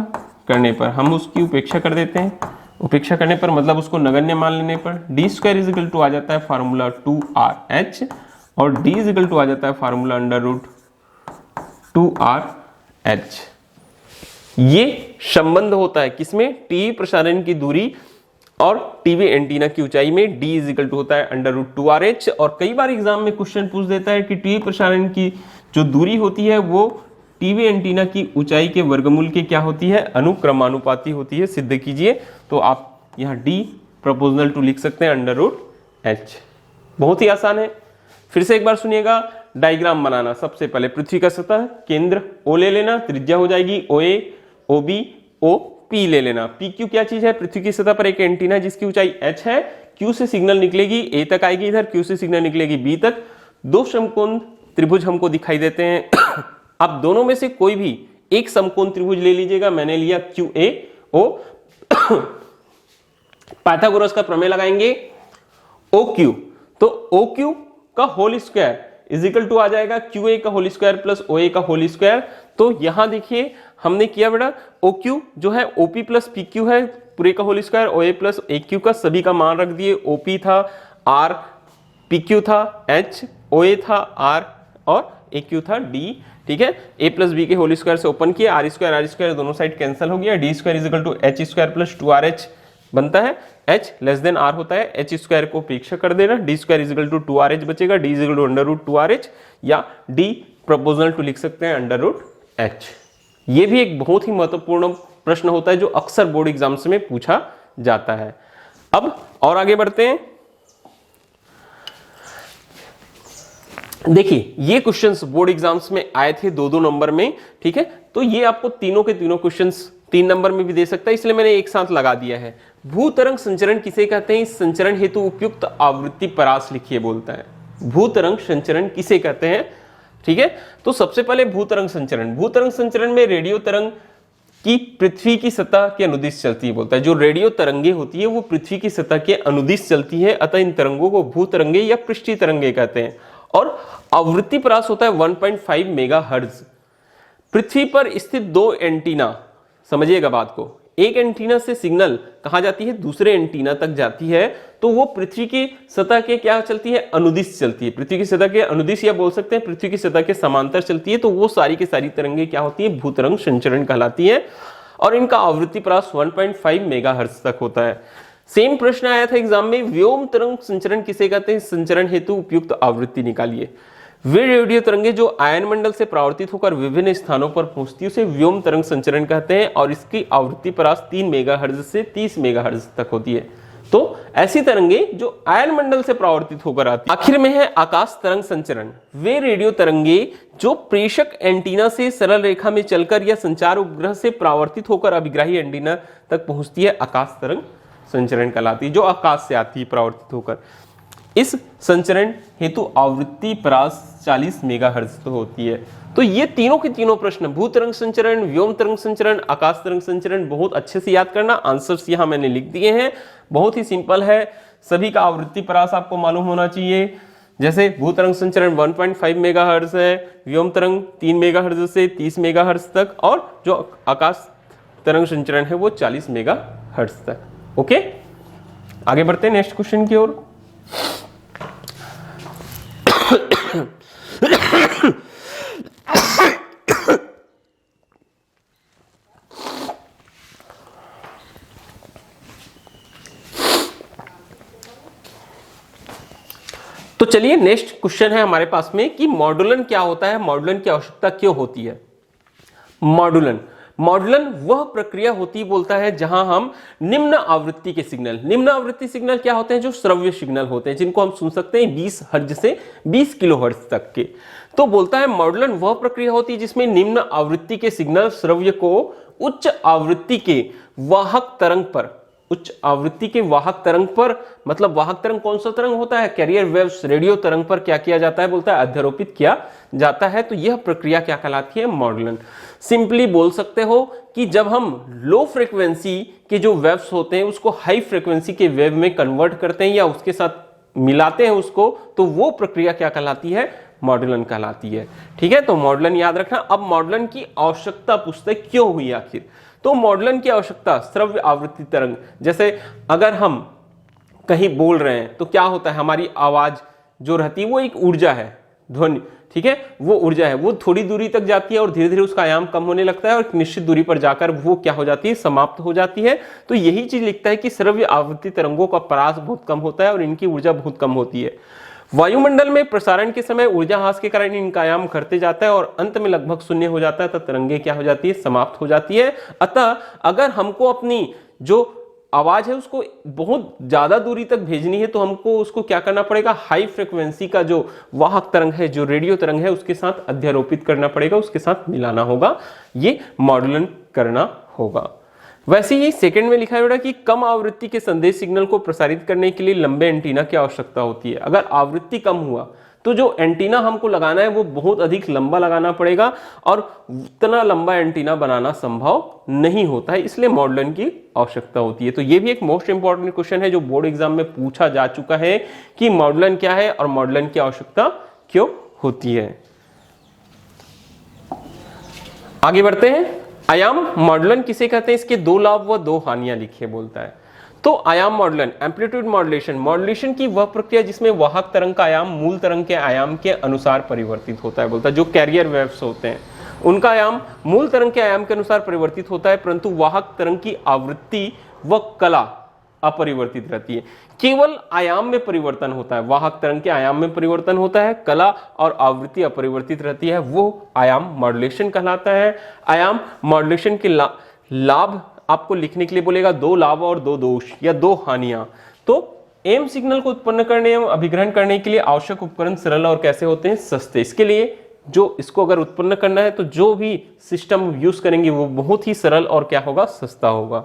करने पर, हम उसकी उपेक्षा कर देते हैं। उपेक्षा करने पर मतलब उसको नगण्य मान लेने पर D square is equal to आ जाता है फार्मूला 2RH, और D इज इक्वल टू आ जाता है फार्मूला अंडर रूट 2RH। ये संबंध होता है किसमें? टीवी प्रसारण की दूरी और टीवी एंटीना की ऊंचाई में D इज इक्वल टू होता है अंडर रूट 2RH। और कई बार एग्जाम में क्वेश्चन पूछ देता है कि टीवी प्रसारण की जो दूरी होती है वो टीवी एंटीना की ऊंचाई के वर्गमूल के क्या होती है? अनुक्रमानुपाती होती है, सिद्ध कीजिए। तो आप यहाँ D प्रोपोर्शनल टू लिख सकते हैं अंडर रूट H। बहुत ही आसान है। फिर से एक बार सुनिएगा, डायग्राम बनाना। सबसे पहले पृथ्वी का सतह, केंद्र O ले लेना, त्रिज्या हो जाएगी OA, OB, OP ले लेना। PQ क्या चीज है? पृथ्वी की सतह पर एक एंटीना है जिसकी ऊंचाई H है। Q से सिग्नल निकलेगी A तक आएगी, इधर Q से सिग्नल निकलेगी B तक। दो समकोण त्रिभुज हमको दिखाई देते हैं। अब दोनों में से कोई भी एक समकोण त्रिभुज ले लीजिएगा। मैंने लिया QAO। पाइथागोरस का प्रमेय लगाएंगे OQ, तो OQ का whole square is equal to आ जाएगा QA का होल स्क्वायर प्लस OA का होल स्क्वायर। तो यहां देखिए हमने किया बेटा, OQ जो है OP प्लस PQ है, पूरे का whole square, OA plus AQ का सभी का मान रख दिए। OP था R, PQ था H, OA था R और AQ था D। ठीक है, A प्लस बी के होल स्क्वायर से ओपन किया, R स्क्वायर दोनों साइड कैंसिल हो गया। D square is equal to H square plus 2RH बनता है। H लेस देन R होता है, H स्क्वायर को उपेक्षा कर देना, D square is equal to 2RH बचेगा, D is equal to under root 2RH, या D प्रोपोर्शनल टू लिख सकते हैं अंडर रूट H। ये भी एक बहुत ही महत्वपूर्ण प्रश्न होता है जो अक्सर बोर्ड एग्जाम्स में पूछा जाता है। अब और आगे बढ़ते हैं। देखिए ये क्वेश्चंस बोर्ड एग्जाम्स में आए थे 2-2 नंबर में। ठीक है, तो ये आपको तीनों के तीनों क्वेश्चंस 3 नंबर में भी दे सकता है, इसलिए मैंने एक साथ लगा दिया है। भूतरंग संचरण किसे कहते हैं? इस संचरण हेतु उपयुक्त आवृत्ति परास लिखिए बोलता है। भूतरंग संचरण किसे कहते हैं? ठीक है, तो सबसे पहले भूतरंग संचरण में रेडियो तरंग की पृथ्वी की सतह के अनुदिश चलती है बोलता है। जो रेडियो तरंगे होती है वो पृथ्वी की सतह के अनुदिश चलती है, अतः इन तरंगों को भूतरंगे या पृष्ठीय तरंगे कहते हैं। और आवृत्ति परास होता है 1.5 मेगाहर्ट्ज। पृथ्वी पर स्थित 2 एंटीना, समझिएगा बात को, एक एंटीना से सिग्नल कहां जाती है? दूसरे एंटीना तक जाती है, तो वो पृथ्वी की सतह के क्या चलती है? अनुदिश चलती है। पृथ्वी की सतह के अनुदिश या बोल सकते हैं पृथ्वी की सतह के समांतर चलती है, तो वो सारी की सारी तरंगे क्या होती है? भूतरंग संचरण कहलाती है। और इनका आवृत्ति परास 1.5 मेगाहर्ट्ज तक होता है। सेम प्रश्न आया था एग्जाम में, व्योम तरंग संचरण किसे कहते हैं? संचरण हेतु उपयुक्त आवृत्ति निकालिए। वे रेडियो तरंगे जो आयन मंडल से परावर्तित होकर विभिन्न स्थानों पर पहुंचती है उसे व्योम तरंग संचरण कहते हैं, और इसकी आवृत्ति परास 3 मेगाहर्ट्ज से 30 मेगाहर्ट्ज तक होती है। तो ऐसी तरंगे जो आयन मंडल से परावर्तित होकर आती है। आखिर में है आकाश तरंग संचरण, वे रेडियो तरंगे जो प्रेषक एंटीना से सरल रेखा में चलकर या संचार उपग्रह से परावर्तित होकर अभिग्राही एंटीना तक पहुंचती है, आकाश तरंग संचरण कहलाती है, जो आकाश से आती है परावर्तित होकर। इस संचरण हेतु आवृत्ति परास 40 मेगाहर्ट्ज होती है। तो ये तीनों के तीनों प्रश्न, भू तरंग संचरण, व्योम तरंग संचरण, आकाश तरंग संचरण, बहुत अच्छे से याद करना। आंसर्स यहां मैंने लिख दिए हैं, बहुत ही सिंपल है। सभी का आवृत्ति परास आपको मालूम होना चाहिए। जैसे भू तरंग संचरण 1.5 मेगाहर्ट्ज है, व्योम तरंग 3 मेगाहर्ट्ज से 30 मेगाहर्ट्ज तक, और जो आकाश तरंग संचरण है वो 40 मेगाहर्ट्ज तक। ओके, आगे बढ़ते हैं नेक्स्ट क्वेश्चन की ओर। तो चलिए नेक्स्ट क्वेश्चन है हमारे पास में कि मॉड्यूलन क्या होता है, मॉड्यूलन की आवश्यकता क्यों होती है। मॉड्यूलन वह प्रक्रिया होती बोलता है जहां हम निम्न आवृत्ति के सिग्नल, निम्न आवृत्ति सिग्नल क्या होते हैं, जो श्रव्य सिग्नल होते हैं जिनको हम सुन सकते हैं 20 हर्ट्ज से 20 किलोहर्ट्ज तक के। तो बोलता है मॉड्यूलन वह प्रक्रिया होती है जिसमें निम्न आवृत्ति के सिग्नल श्रव्य को उच्च आवृत्ति के वाहक तरंग पर, उच्च आवृत्ति के वाहक तरंग पर, मतलब वाहक तरंग कौन सा तरंग होता है, कैरियर वेव्स, रेडियो तरंग पर क्या किया जाता है, बोलता है अध्यारोपित किया जाता है। तो यह प्रक्रिया क्या कहलाती है, मॉड्यूलन। सिंपली बोल सकते हो कि जब हम लो फ्रीक्वेंसी के जो वेव्स होते हैं उसको हाई फ्रीक्वेंसी के वेव में कन्वर्ट करते हैं या उसके साथ मिलाते हैं उसको, तो वो प्रक्रिया क्या कहलाती है, मॉड्यूलन कहलाती है। ठीक है, तो मॉड्यूलन याद रखना। अब मॉड्यूलन की आवश्यकता पूछते क्यों हुई आखिर, तो मॉड्यूलन की आवश्यकता श्रव्य आवृत्ति तरंग, जैसे अगर हम कहीं बोल रहे हैं तो क्या होता है, हमारी आवाज जो रहती है वो एक ऊर्जा है, ध्वनि, ठीक है, वो ऊर्जा है, वो थोड़ी दूरी तक जाती है और धीरे धीरे उसका आयाम कम होने लगता है और एक निश्चित दूरी पर जाकर वो क्या हो जाती है, समाप्त हो जाती है। तो यही चीज लिखता है कि श्रव्य आवृत्ति तरंगों का परास बहुत कम होता है और इनकी ऊर्जा बहुत कम होती है। वायुमंडल में प्रसारण के समय ऊर्जा ह्रास के कारण इनका आयाम घटते जाता है और अंत में लगभग शून्य हो जाता है, तो तरंगे क्या हो जाती है, समाप्त हो जाती है। अतः अगर हमको अपनी जो आवाज है उसको बहुत ज्यादा दूरी तक भेजनी है तो हमको उसको क्या करना पड़ेगा, हाई फ्रीक्वेंसी का जो वाहक तरंग है, जो रेडियो तरंग है, उसके साथ अध्यारोपित करना पड़ेगा, उसके साथ मिलाना होगा, ये मॉड्यूलन करना होगा। वैसे ही सेकंड में लिखा है बेटा कि कम आवृत्ति के संदेश सिग्नल को प्रसारित करने के लिए लंबे एंटीना की आवश्यकता होती है। अगर आवृत्ति कम हुआ तो जो एंटीना हमको लगाना है वो बहुत अधिक लंबा लगाना पड़ेगा और उतना लंबा एंटीना बनाना संभव नहीं होता है, इसलिए मॉड्यूलन की आवश्यकता होती है। तो ये भी एक मोस्ट इंपॉर्टेंट क्वेश्चन है जो बोर्ड एग्जाम में पूछा जा चुका है कि मॉड्यूलन क्या है और मॉड्यूलन की आवश्यकता क्यों होती है। आगे बढ़ते हैं। आयाम मॉड्यूलन किसे कहते हैं, इसके 2 लाभ व 2 हानियां लिखिए बोलता है। तो आयाम मॉड्यूलन, एम्पलीट्यूड मॉड्यूलेशन, मॉड्यूलेशन की वह प्रक्रिया जिसमें वाहक तरंग का आयाम मूल तरंग के आयाम के अनुसार परिवर्तित होता है, बोलता है जो कैरियर वेव्स होते हैं उनका आयाम मूल तरंग के आयाम के अनुसार परिवर्तित होता है, परंतु वाहक तरंग की आवृत्ति व कला अपरिवर्तित रहती है। केवल आयाम में परिवर्तन होता है, वाहक तरंग के आयाम में परिवर्तन होता है, कला और आवृत्ति अपरिवर्तित रहती है, वो आयाम मॉड्यूलेशन कहलाता है। आयाम मॉड्यूलेशन के लाभ आपको लिखने के लिए बोलेगा 2 लाभ और 2 दोष या 2 हानियां। तो एम सिग्नल को उत्पन्न करने एवं अभिग्रहण करने के लिए आवश्यक उपकरण सरल और कैसे होते हैं, सस्ते। इसके लिए जो इसको अगर उत्पन्न करना है तो जो भी सिस्टम यूज करेंगे वो बहुत ही सरल और क्या होगा, सस्ता होगा।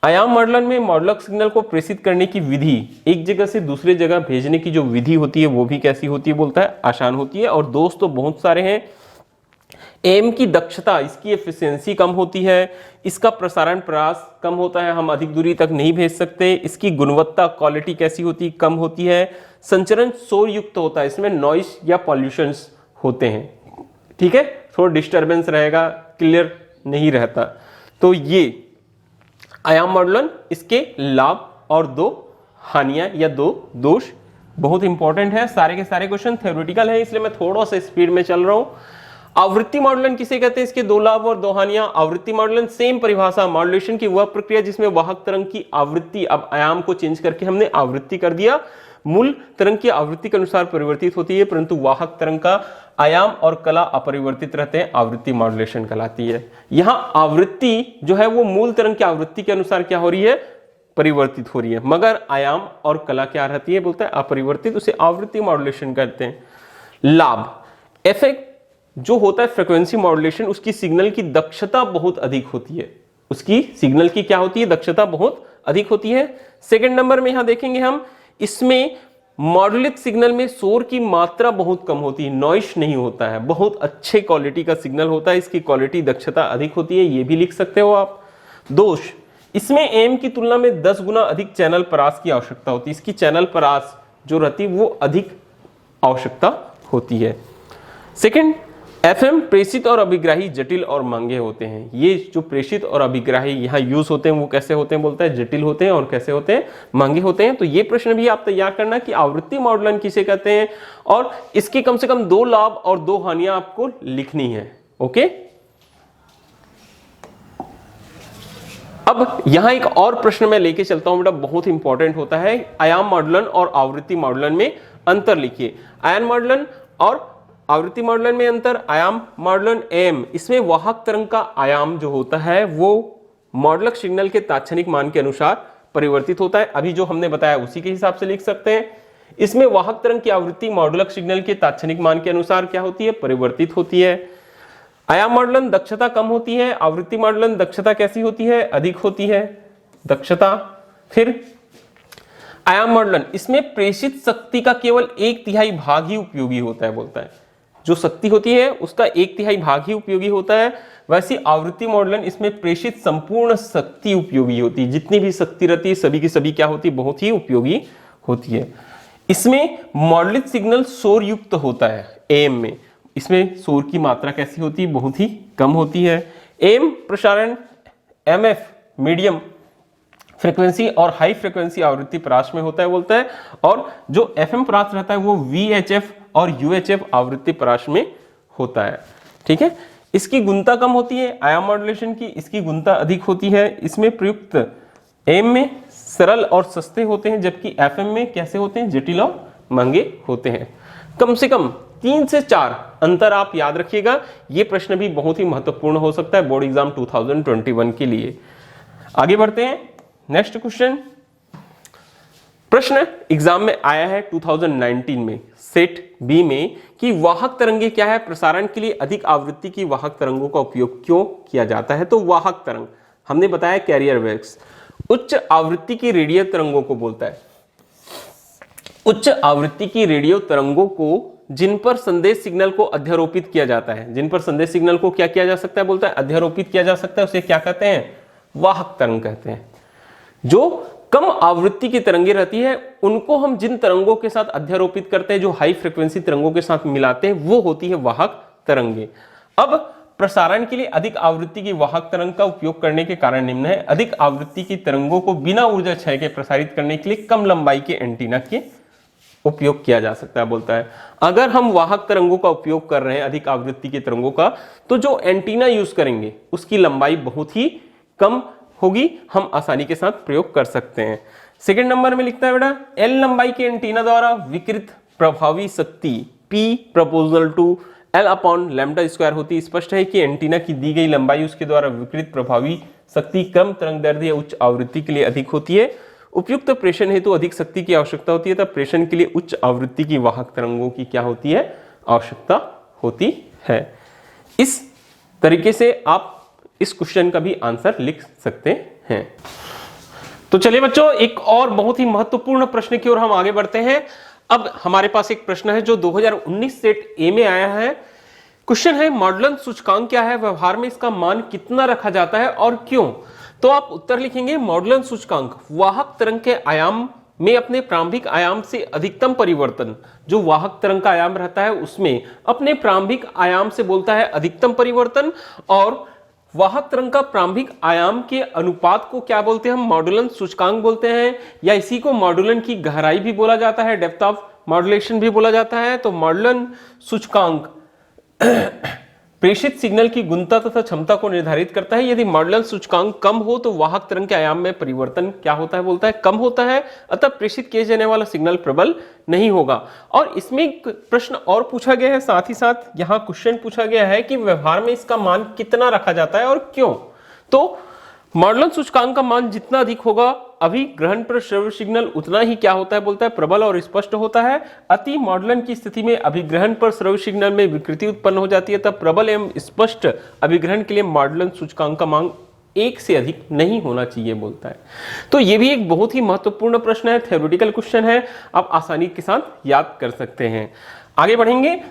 आयाम मॉड्यूलन में मॉड्यूलक सिग्नल को प्रेषित करने की विधि, एक जगह से दूसरे जगह भेजने की जो विधि होती है वो भी कैसी होती है, बोलता है आसान होती है। और दोस्त तो बहुत सारे हैं। एम की दक्षता, इसकी एफिशिएंसी कम होती है, इसका प्रसारण प्रयास कम होता है, हम अधिक दूरी तक नहीं भेज सकते। इसकी गुणवत्ता, क्वालिटी कैसी होती है, कम होती है। संचरण शोर युक्त होता है, इसमें नॉइस या पॉल्यूशंस होते हैं, ठीक है, थोड़ा डिस्टर्बेंस रहेगा, क्लियर नहीं रहता। तो ये आयाम मॉड्यूलन, इसके लाभ और 2 हानियां या 2 दोष बहुत इंपॉर्टेंट है। सारे के सारे क्वेश्चन थ्योरेटिकल है, इसलिए मैं थोड़ा सा स्पीड में चल रहा हूं। आवृत्ति मॉड्यूलन किसे कहते हैं, इसके 2 लाभ और 2 हानियां। आवृत्ति मॉड्यूलन सेम परिभाषा, मॉड्यूलेशन की वह प्रक्रिया जिसमें वाहक तरंग की आवृत्ति, अब आयाम को चेंज करके हमने आवृत्ति कर दिया, मूल तरंग की आवृत्ति के अनुसार परिवर्तित होती है, परंतु वाहक तरंग का आयाम और कला अपरिवर्तित रहते हैं, आवृत्ति मॉड्यूलेशन कहलाती है। यहां आवृत्ति जो है वो मूल तरंग की आवृत्ति के अनुसार क्या हो रही है, परिवर्तित हो रही है, मगर आयाम और कला क्या रहती है, बोलता है अपरिवर्तित, उसे आवृत्ति मॉड्यूलेशन कहते हैं। लाभ इफेक्ट जो होता है फ्रीक्वेंसी मॉड्यूलेशन, उसकी सिग्नल की दक्षता बहुत अधिक होती है, उसकी सिग्नल की क्या होती है, दक्षता बहुत अधिक होती है। सेकंड नंबर में यहां देखेंगे हम, इसमें मॉड्यूलेट सिग्नल में शोर की मात्रा बहुत कम होती है, नॉइस नहीं होता है, बहुत अच्छे क्वालिटी का सिग्नल होता है, इसकी क्वालिटी दक्षता अधिक होती है, ये भी लिख सकते हो आप। दोष, इसमें एम की तुलना में 10 गुना अधिक चैनल परास की आवश्यकता होती है, इसकी चैनल परास जो रहती है वो अधिक आवश्यकता होती है। सेकंड, एफएम प्रेषित और अभिग्राही जटिल और महंगे होते हैं। ये जो प्रेषित और अभिग्राही यहाँ यूज होते हैं वो कैसे होते हैं, बोलता है जटिल होते हैं और कैसे होते हैं, महंगे होते हैं। तो ये प्रश्न भी आप तैयार करना कि आवृत्ति मॉड्यूलन किसे कहते हैं, और इसके कम से कम 2 लाभ और 2 हानियां आपको लिखनी है। ओके, अब यहां एक और प्रश्न मैं लेके चलता हूं बेटा, बहुत इंपॉर्टेंट होता है। आयाम मॉड्यूलन और आवृत्ति मॉड्यूलन में अंतर लिखिए। आयाम मॉड्यूलन और आवृत्ति मॉड्यूलन में अंतर, आयाम मॉड्यूलन एम, इसमें वाहक तरंग का आयाम जो होता है वो मॉडुलक सिग्नल के तात्क्षणिक मान के अनुसार परिवर्तित होता है। अभी जो हमने बताया उसी के हिसाब से लिख सकते हैं। इसमें वाहक तरंग की आवृत्ति मॉडुलक सिग्नल के तात्क्षणिक मान के अनुसार क्या होती है, परिवर्तित होती है। आयाम मॉड्यूलन दक्षता कम होती है, आवृत्ति मॉड्यूलन दक्षता कैसी होती है, अधिक होती है दक्षता। फिर आयाम मॉड्यूलन, इसमें प्रेषित शक्ति का केवल 1/3 भाग ही उपयोगी होता है, बोलता है जो शक्ति होती है उसका 1/3 भाग ही उपयोगी होता है। वैसे आवृत्ति मॉड्यूलन, इसमें प्रेषित संपूर्ण शक्ति उपयोगी होती है, जितनी भी शक्ति रहती है सभी की सभी क्या होती है, बहुत ही उपयोगी होती है। इसमें मॉड्यूलित सिग्नल शोर युक्त होता है एम में, इसमें शोर की मात्रा कैसी होती है, बहुत ही कम होती है। एम प्रसारण एमएफ मीडियम फ्रीक्वेंसी और हाई फ्रीक्वेंसी आवृत्ति परास में होता है, बोलता है, और जो एफएम परास रहता है वो वीएचएफ और यूएचएफ आवृत्ति परास में होता है। ठीक है, इसकी गुणता कम होती है आयाम मॉड्यूलेशन की, इसकी गुणता अधिक होती है। इसमें प्रयुक्त एम में सरल और सस्ते होते हैं, जबकि एफएम में कैसे होते हैं, जटिल और महंगे होते हैं। कम से कम 3 से 4 अंतर आप याद रखिएगा, ये प्रश्न भी बहुत ही महत्वपूर्ण हो सकता है बोर्ड एग्जाम 2021 के लिए। आगे बढ़ते हैं, नेक्स्ट क्वेश्चन। प्रश्न एग्जाम में आया है 2019 में सेट बी में कि वाहक तरंगे क्या है, प्रसारण के लिए अधिक आवृत्ति की वाहक तरंगों का उपयोग क्यों किया जाता है। तो वाहक तरंग हमने बताया कैरियर वेव्स, उच्च आवृत्ति की रेडियो तरंगों को बोलता है, उच्च आवृत्ति की रेडियो तरंगों को जिन पर संदेश सिग्नल को अध्यारोपित किया जाता है, जिन पर संदेश सिग्नल को क्या किया जा सकता है, बोलता है अध्यारोपित किया जा सकता है, उसे क्या कहते हैं, वाहक तरंग कहते हैं। जो कम आवृत्ति की तरंगे रहती है उनको हम जिन तरंगों के साथ अध्यारोपित करते हैं, जो हाई फ्रीक्वेंसी तरंगों के साथ मिलाते हैं, वो होती है वाहक तरंगे। अब प्रसारण के लिए अधिक आवृत्ति की वाहक तरंग का उपयोग करने के कारण निम्न है। अधिक आवृत्ति की तरंगों को बिना ऊर्जा क्षय के प्रसारित करने के लिए कम लंबाई के एंटीना के उपयोग किया जा सकता है, बोलता है। अगर हम वाहक तरंगों का उपयोग कर रहे हैं, अधिक आवृत्ति की तरंगों का, तो जो एंटीना यूज करेंगे उसकी लंबाई बहुत ही कम होगी, हम आसानी के साथ प्रयोग कर सकते हैं। सेकंड नंबर में लिखता है बेटा, एल लंबाई के एंटीना द्वारा विकिरित प्रभावी शक्ति P proportional to L upon lambda square होती है। स्पष्ट है कि एंटीना की दी गई लंबाई उसके द्वारा विकिरित प्रभावी शक्ति कम तरंग दैर्ध्य या उच्च आवृत्ति के लिए अधिक होती है। उपयुक्त प्रेषण हेतु अधिक शक्ति की आवश्यकता होती है, तब प्रेषण के लिए उच्च आवृत्ति की वाहक तरंगों की क्या होती है, आवश्यकता होती है। इस तरीके से आप इस क्वेश्चन का भी आंसर लिख सकते हैं। तो चलिए बच्चों, एक और बहुत ही महत्वपूर्ण प्रश्न की ओर हम आगे बढ़ते हैं। अब हमारे पास एक प्रश्न है जो 2019 सेट ए में आया है। क्वेश्चन है, मॉड्यूलन सूचकांक क्या है, व्यवहार में इसका मान कितना रखा जाता है और क्यों। तो आप उत्तर लिखेंगे, मॉड्यूलन सूचकांक वाहक तरंग के आयाम में अपने प्रारंभिक आयाम से अधिकतम परिवर्तन, जो वाहक तरंग का आयाम रहता है उसमें अपने प्रारंभिक आयाम से बोलता है अधिकतम परिवर्तन, और वाहक तरंग का प्रारंभिक आयाम के अनुपात को क्या बोलते हैं, हम मॉड्यूलन सूचकांक बोलते हैं, या इसी को मॉड्यूलन की गहराई भी बोला जाता है, डेप्थ ऑफ मॉड्यूलेशन भी बोला जाता है। तो मॉड्यूलन सूचकांक प्रेषित सिग्नल की गुणता तथा क्षमता को निर्धारित करता है। यदि मॉड्यूलन सूचकांक कम हो तो वाहक तरंग के आयाम में परिवर्तन क्या होता है, बोलता है कम होता है, अतः प्रेषित किए जाने वाला सिग्नल प्रबल नहीं होगा। और इसमें एक प्रश्न और पूछा गया है, साथ ही साथ यहाँ क्वेश्चन पूछा गया है कि व्यवहार में इसका मान कितना रखा जाता है और क्यों। तो मॉड्यूलन सूचकांक का मान जितना अधिक होगा अभिग्रहण पर श्रव्य सिग्नल उतना ही क्या होता है, बोलता है प्रबल और स्पष्ट होता है। अति मॉडुलन की स्थिति में अभिग्रहण पर श्रव्य सिग्नल में विकृति उत्पन्न हो जाती है, तब प्रबल एवं स्पष्ट अभिग्रहण के लिए मॉडुलन सूचकांक का मान 1 से अधिक नहीं होना चाहिए, बोलता है। तो ये भी एक बहुत ही महत्वपूर्ण प्रश्न है, थ्योरेटिकल क्वेश्चन है, आप आसानी के साथ याद कर सकते हैं। आगे बढ़ेंगे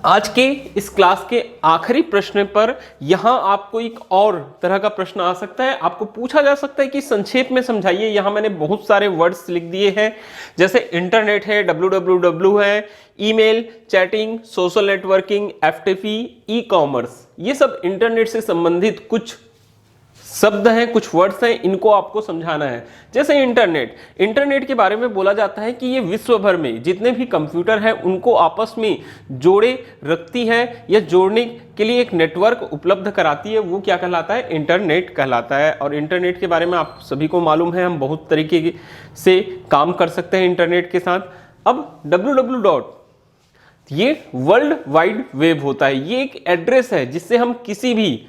आज के इस क्लास के आखिरी प्रश्न पर। यहां आपको एक और तरह का प्रश्न आ सकता है, आपको पूछा जा सकता है कि संक्षेप में समझाइए। यहां मैंने बहुत सारे वर्ड्स लिख दिए हैं, जैसे इंटरनेट है, www है, email, chatting, social networking, FTP, e commerce, ये सब इंटरनेट से संबंधित कुछ शब्द हैं, कुछ वर्ड्स हैं, इनको आपको समझाना है। जैसे इंटरनेट के बारे में बोला जाता है कि ये विश्व भर में जितने भी कंप्यूटर हैं उनको आपस में जोड़े रखती है या जोड़ने के लिए एक नेटवर्क उपलब्ध कराती है, वो क्या कहलाता है, इंटरनेट कहलाता है। और इंटरनेट के बारे में आप सभी को मालूम है, हम बहुत तरीके से काम कर सकते हैं इंटरनेट के साथ। अब www ये वर्ल्ड वाइड वेब होता है, ये एक एड्रेस है जिससे हम किसी भी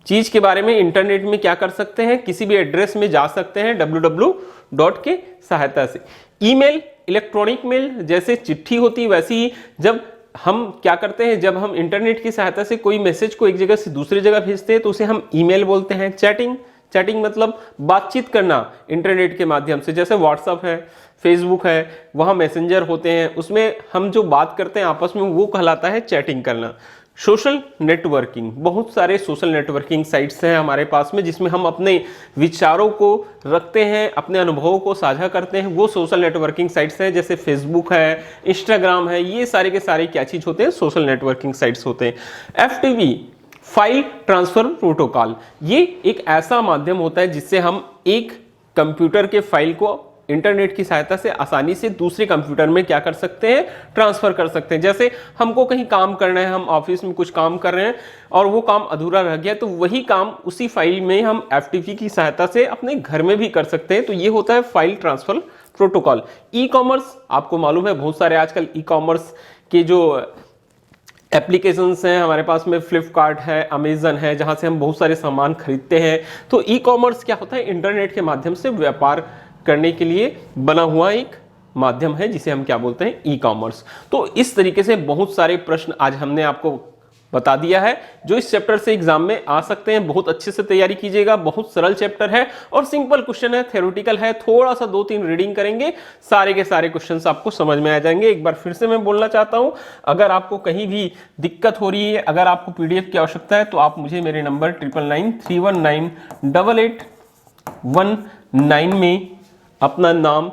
चीज के बारे में इंटरनेट में क्या कर सकते हैं, किसी भी एड्रेस में जा सकते हैं www के सहायता से। ईमेल, इलेक्ट्रॉनिक मेल, जैसे चिट्ठी होती है वैसे ही जब हम क्या करते हैं, जब हम इंटरनेट की सहायता से कोई मैसेज को एक जगह से दूसरी जगह भेजते हैं तो उसे हम ईमेल बोलते हैं। चैटिंग मतलब बातचीत करना इंटरनेट के माध्यम से, जैसे व्हाट्सएप है, फेसबुक है, वहाँ मैसेंजर होते हैं, उसमें हम जो बात करते हैं आपस में वो कहलाता है चैटिंग करना। सोशल नेटवर्किंग, बहुत सारे सोशल नेटवर्किंग साइट्स हैं हमारे पास में जिसमें हम अपने विचारों को रखते हैं, अपने अनुभवों को साझा करते हैं, वो सोशल नेटवर्किंग साइट्स हैं। जैसे फेसबुक है, इंस्टाग्राम है, ये सारे के सारे क्या चीज होते हैं, सोशल नेटवर्किंग साइट्स होते हैं। एफटीपी फाइल ट्रांसफर प्रोटोकॉल, ये एक ऐसा माध्यम होता है जिससे हम एक कंप्यूटर के फाइल को इंटरनेट की सहायता से आसानी से दूसरे कंप्यूटर में क्या कर सकते हैं, ट्रांसफर कर सकते हैं। जैसे हमको कहीं काम करना है, हम ऑफिस में कुछ काम कर रहे हैं और वो काम अधूरा रह गया, तो वही काम उसी फाइल में हम एफटीपी की सहायता से अपने घर में भी कर सकते हैं। तो ये होता है file transfer protocol. E commerce, आपको मालूम है बहुत सारे आजकल ई कॉमर्स के जो एप्लीकेशंस हैं हमारे पास में, फ्लिपकार्ट है, अमेजन है, जहां से हम बहुत सारे सामान खरीदते हैं। तो ई कॉमर्स क्या होता है, इंटरनेट के माध्यम से व्यापार करने के लिए बना हुआ एक माध्यम है जिसे हम क्या बोलते हैं, ई कॉमर्स। तो इस तरीके से बहुत सारे प्रश्न आज हमने आपको बता दिया है जो इस चैप्टर से एग्जाम में आ सकते हैं। बहुत अच्छे से तैयारी कीजिएगा, बहुत सरल चैप्टर है और सिंपल क्वेश्चन है, थ्योरेटिकल है, थोड़ा सा 2-3 रीडिंग करेंगे, सारे के सारे क्वेश्चंस आपको समझ में आ जाएंगे। एक बार फिर से मैं बोलना चाहता हूं, अगर आपको कहीं भी दिक्कत हो रही है, अगर आपको पीडीएफ की आवश्यकता है तो आप मुझे मेरे नंबर 9993198819 में अपना नाम,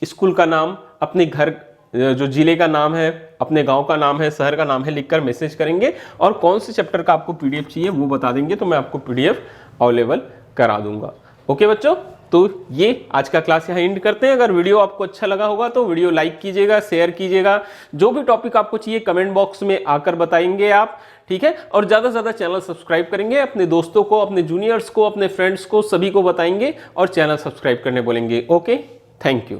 स्कूल का नाम, अपने घर जो जिले का नाम है, अपने गांव का नाम है, शहर का नाम है, लिखकर मैसेज करेंगे और कौन से चैप्टर का आपको पीडीएफ चाहिए वो बता देंगे तो मैं आपको पीडीएफ अवेलेबल करा दूंगा। ओके बच्चों, तो ये आज का क्लास यहाँ एंड करते हैं। अगर वीडियो आपको अच्छा लगा होगा तो वीडियो लाइक कीजिएगा, शेयर कीजिएगा, जो भी टॉपिक आपको चाहिए कमेंट बॉक्स में आकर बताएंगे आप, ठीक है। और ज्यादा से ज्यादा चैनल सब्सक्राइब करेंगे, अपने दोस्तों को, अपने जूनियर्स को, अपने फ्रेंड्स को, सभी को बताएंगे और चैनल सब्सक्राइब करने बोलेंगे। Okay, thank you.